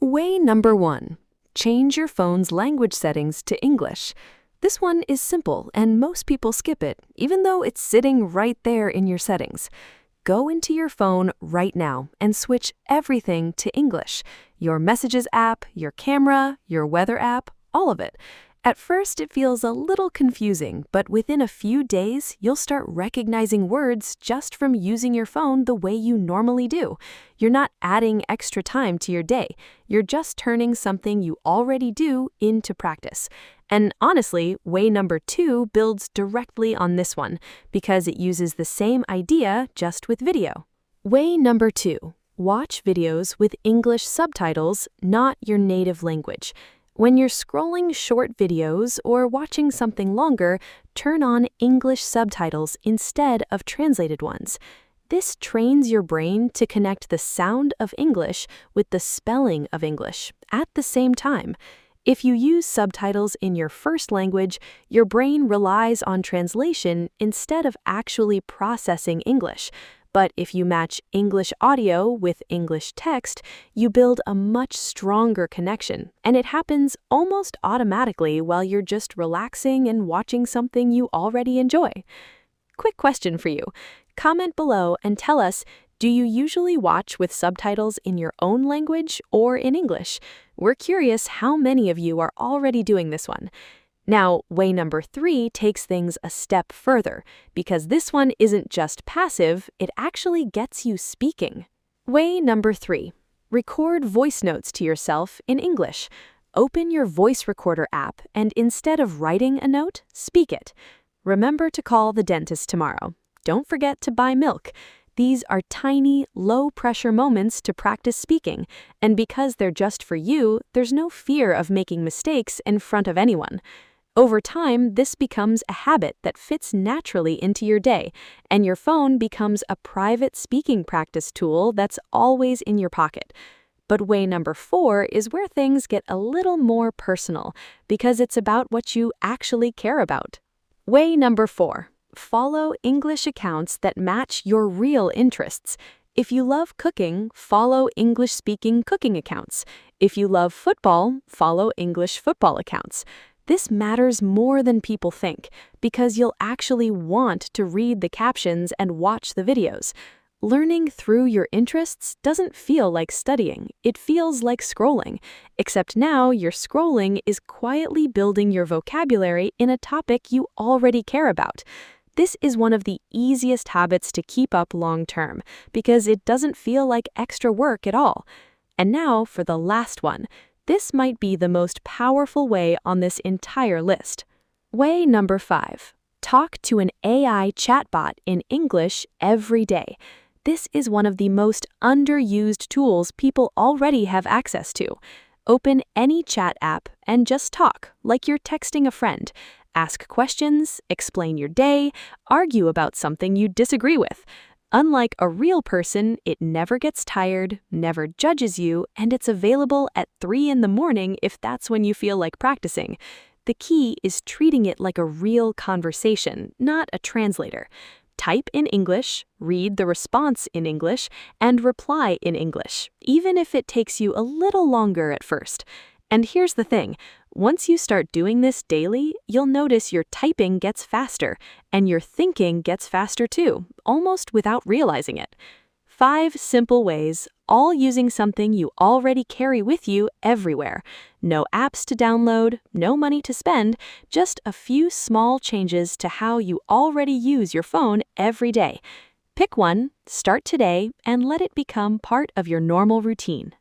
Way number 1. Change your phone's language settings to English. This one is simple and most people skip it, even though it's sitting right there in your settings. Go into your phone right now and switch everything to English. Your Messages app, your camera, your weather app, all of it. At first, it feels a little confusing, but within a few days, you'll start recognizing words just from using your phone the way you normally do. You're not adding extra time to your day. You're just turning something you already do into practice. And honestly, way number 2 builds directly on this one because it uses the same idea just with video. Way number 2. Watch videos with English subtitles, not your native language. When you're scrolling short videos or watching something longer, turn on English subtitles instead of translated ones. This trains your brain to connect the sound of English with the spelling of English at the same time. If you use subtitles in your first language, your brain relies on translation instead of actually processing English. But if you match English audio with English text, you build a much stronger connection, and it happens almost automatically while you're just relaxing and watching something you already enjoy. Quick question for you. Comment below and tell us, do you usually watch with subtitles in your own language or in English? We're curious how many of you are already doing this one. Now, way number 3 takes things a step further, because this one isn't just passive, it actually gets you speaking. Way number 3. Record voice notes to yourself in English. Open your voice recorder app and instead of writing a note, speak it. Remember to call the dentist tomorrow. Don't forget to buy milk. These are tiny, low-pressure moments to practice speaking, and because they're just for you, there's no fear of making mistakes in front of anyone. Over time, this becomes a habit that fits naturally into your day, and your phone becomes a private speaking practice tool that's always in your pocket. But way number 4 is where things get a little more personal, because it's about what you actually care about. Way number 4. Follow English accounts that match your real interests. If you love cooking, follow English-speaking cooking accounts. If you love football, follow English football accounts. This matters more than people think, because you'll actually want to read the captions and watch the videos. Learning through your interests doesn't feel like studying, it feels like scrolling, except now your scrolling is quietly building your vocabulary in a topic you already care about. This is one of the easiest habits to keep up long-term, because it doesn't feel like extra work at all. And now for the last one. This might be the most powerful way on this entire list. Way number 5. Talk to an AI chatbot in English every day. This is one of the most underused tools people already have access to. Open any chat app and just talk, like you're texting a friend. Ask questions, explain your day, argue about something you disagree with. Unlike a real person, it never gets tired, never judges you, and it's available at 3 in the morning if that's when you feel like practicing. The key is treating it like a real conversation, not a translator. Type in English, read the response in English, and reply in English, even if it takes you a little longer at first. And here's the thing, once you start doing this daily, you'll notice your typing gets faster, and your thinking gets faster too, almost without realizing it. 5 simple ways, all using something you already carry with you everywhere. No apps to download, no money to spend, just a few small changes to how you already use your phone every day. Pick one, start today, and let it become part of your normal routine.